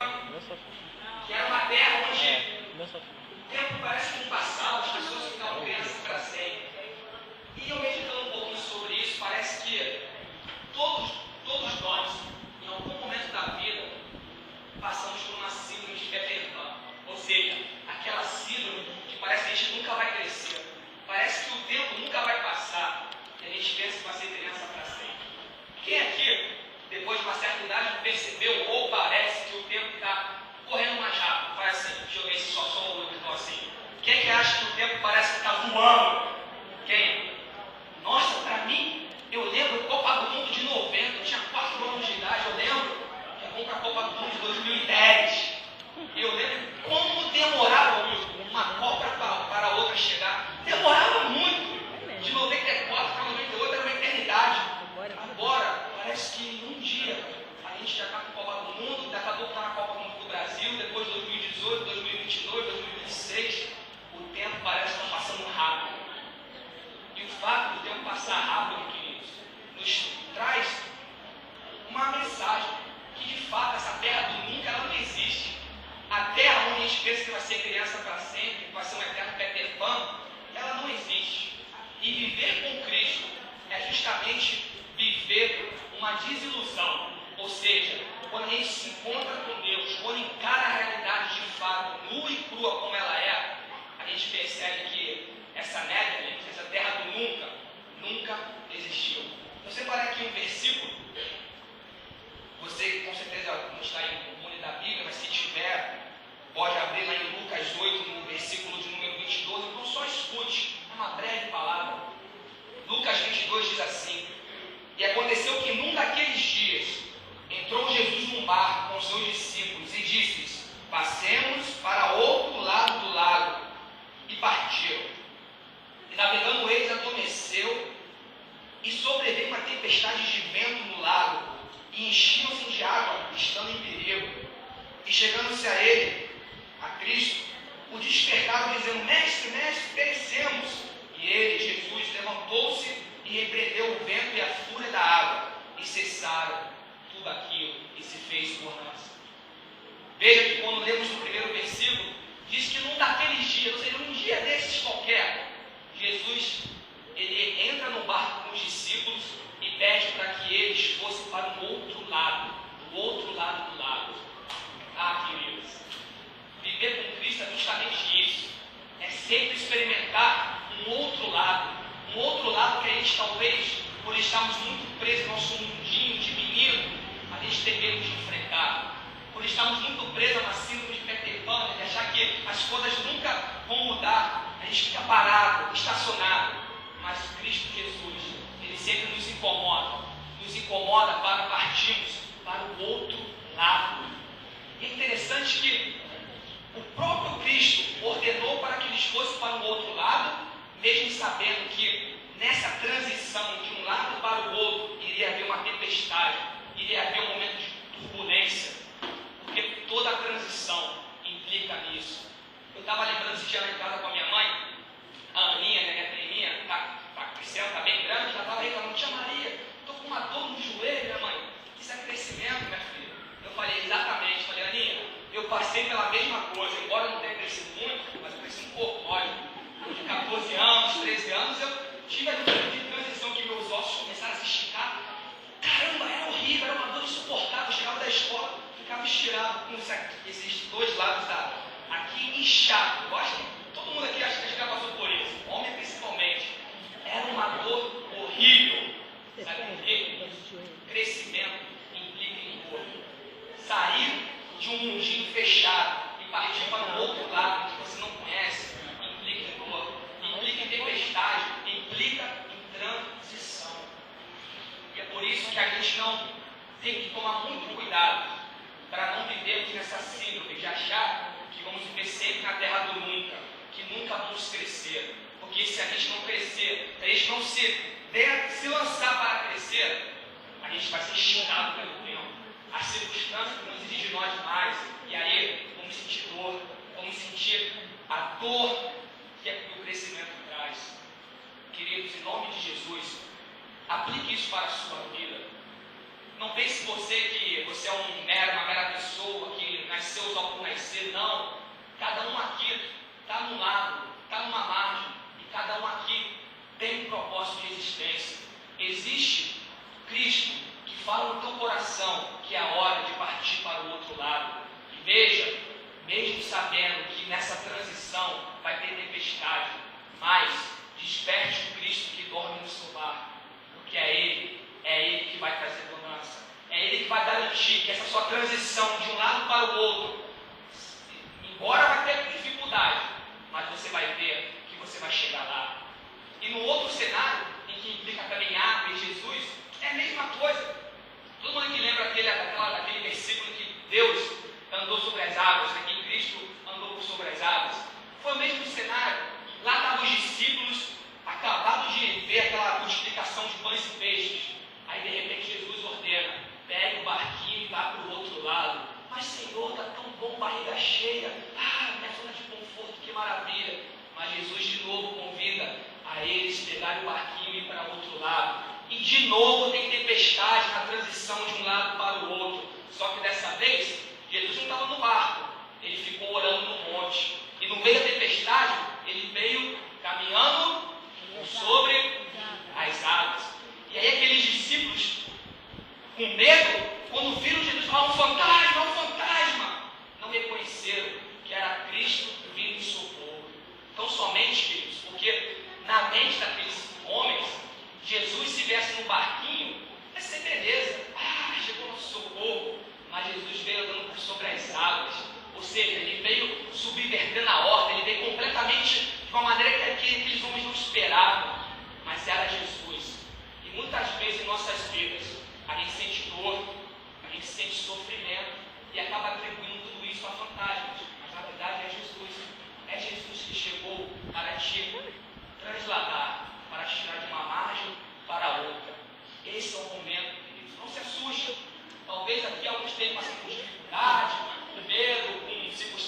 que era uma terra onde o tempo parece que não passava, as pessoas ficavam crianças para sempre. E eu meditando um pouquinho sobre isso, parece que todos nós, em algum momento da vida, passamos por uma síndrome de Peter Pan. Ou seja, aquela síndrome que parece que a gente nunca vai crescer, parece que o tempo nunca vai passar, e a gente pensa que vai ser criança para sempre. Quem aqui, depois de uma certa idade, percebeu ou parece que o tempo está correndo mais rápido? Faz assim, deixa eu ver se só o olho então assim. Quem é que acha que o tempo parece que está voando? Quem? Nossa, para mim, eu lembro Copa do Mundo de 90, eu tinha 4 anos de idade, eu lembro que eu fui para a Copa do Mundo de 2010. Eu lembro como demorava uma Copa para a outra chegar. Demorava muito. De 94 para 98 era uma eternidade. Agora, parece que um dia a gente já está com a Copa do Mundo, daqui a pouco está na Copa do Mundo do Brasil, depois de 2018, 2022, 2026, o tempo parece que está passando rápido. E o fato do tempo passar rápido, queridos, nos traz uma mensagem que de fato essa terra do nunca ela não existe. A terra onde a gente pensa que vai ser criança para sempre, que vai ser um eterno Peter Pan, ela não existe. E viver com Cristo é justamente viver uma desilusão. Ou seja, quando a gente se encontra com Deus, quando encara a realidade de fato, nua e crua como ela é, a gente percebe que essa neve, essa terra do nunca existiu. Eu separei aqui um versículo. Você com certeza não está em comune da Bíblia, mas se tiver, pode abrir lá em Lucas 8, no versículo de número 22. Então só escute, é uma breve palavra. Lucas 22 diz assim: E aconteceu que num daqueles dias entrou Jesus num barco com seus discípulos e disse-lhes: Passemos para outro lado do lago. E partiram. E navegando eles adormeceu, e sobreveio uma tempestade de vento no lago, e enchiam-se de água, estando em perigo. E chegando-se a ele, a Cristo, o despertaram, dizendo: Mestre, mestre, perecemos. E ele, Jesus, levantou-se e repreendeu o vento e a fúria da água, e cessaram tudo aquilo, e se fez bonança. Veja que quando lemos no primeiro versículo, diz que num daqueles dias, ou seja, um dia desses qualquer, Jesus, ele entra no barco com os discípulos e pede para que eles fossem para o outro lado do lago. Ah, queridos, viver com Cristo é justamente isso, é sempre experimentar um outro lado que a gente talvez, por estarmos muito presos no nosso mundinho de menino, a gente tem medo de enfrentar. Por estarmos muito presos na síndrome de Peter Pan, de achar que as coisas nunca vão mudar, a gente fica parado, estacionado. Mas Cristo Jesus, Ele sempre nos incomoda para partirmos para o outro lado. E é interessante que o próprio Cristo ordenou para que eles fossem para o outro lado, mesmo sabendo que nessa transição de um lado para o outro iria haver uma tempestade, iria haver um momento de turbulência, porque toda a transição implica nisso. Eu estava lembrando esse dia lá em casa com a minha mãe, a Aninha, minha priminha, está crescendo, está bem grande, já estava reclamando: Tia Maria, estou com uma dor no joelho, minha mãe, isso é crescimento, minha filha. Eu falei: exatamente. Falei: Aninha, eu passei pela mesma coisa, embora eu não tenha crescido muito, mas eu cresci um pouco. Olha, de 14 anos, 13 anos, eu tive a período de transição que meus ossos começaram a se esticar. Caramba, era horrível, era uma dor insuportável. Eu chegava da escola, ficava estirado com esses dois lados aqui inchado. Eu acho que todo mundo aqui acha que já passou por isso, homem principalmente. Era uma dor horrível. Sabe por quê? Crescimento implica em dor. Sair de um mundinho fechado e partir para o outro lado que você não conhece implica em dor, implica em tempestade, implica em transição. E é por isso que a gente não tem que tomar muito cuidado para não vivermos nessa síndrome de achar que vamos viver sempre na terra do nunca, que nunca vamos crescer. Porque se a gente não crescer, se a gente não se lançar para crescer, a gente vai ser esticado pelo tempo. As circunstâncias vão exigir de nós mais. E aí vamos sentir dor, vamos sentir a dor que o crescimento traz. Queridos, em nome de Jesus, aplique isso para a sua vida. Não pense você que você é uma mera pessoa que cada um aqui está num lado, está numa margem, e cada um aqui tem um propósito de existência. Existe Cristo que fala no teu coração que é a hora de partir para o outro lado. E veja, mesmo sabendo que nessa transição vai ter tempestade, mas desperte o Cristo que dorme no seu barco, porque é Ele que vai trazer bonança, é Ele que vai garantir que essa sua transição de um lado para o outro, embora vai ter dificuldade, mas você vai ver que você vai chegar lá. E no outro cenário, em que implica também água e Jesus, é a mesma coisa. Todo mundo que lembra daquele versículo em que Deus andou sobre as águas, né, que Cristo andou sobre as águas, foi o mesmo cenário. Lá estavam os discípulos, acabados de ver aquela multiplicação de pães e peixes. Aí de repente Jesus ordena, pega o barquinho e vá para o outro lado. Mas Senhor, está tão bom, barriga cheia, minha zona de conforto, que maravilha. Mas Jesus de novo convida a eles pegarem o barquinho e ir para o outro lado. E de novo tem tempestade na transição de um lado para o outro. Só que dessa vez, Jesus não estava no barco, ele ficou orando no monte. E no meio da tempestade, ele veio caminhando sobre as águas. E aí aqueles discípulos, com medo, quando viram Jesus falar um fantasma, não reconheceram que era Cristo vindo em socorro. Então somente, queridos, porque na mente daqueles homens, Jesus se viesse no barquinho, ia ser beleza, chegou nosso socorro, mas Jesus veio andando por sobre as águas, ou seja, ele veio subvertendo a ordem, ele veio completamente de uma maneira que aqueles homens não esperavam, mas era Jesus. E muitas vezes em nossas vidas, a gente sente dor, a gente sente sofrimento, e acaba atribuindo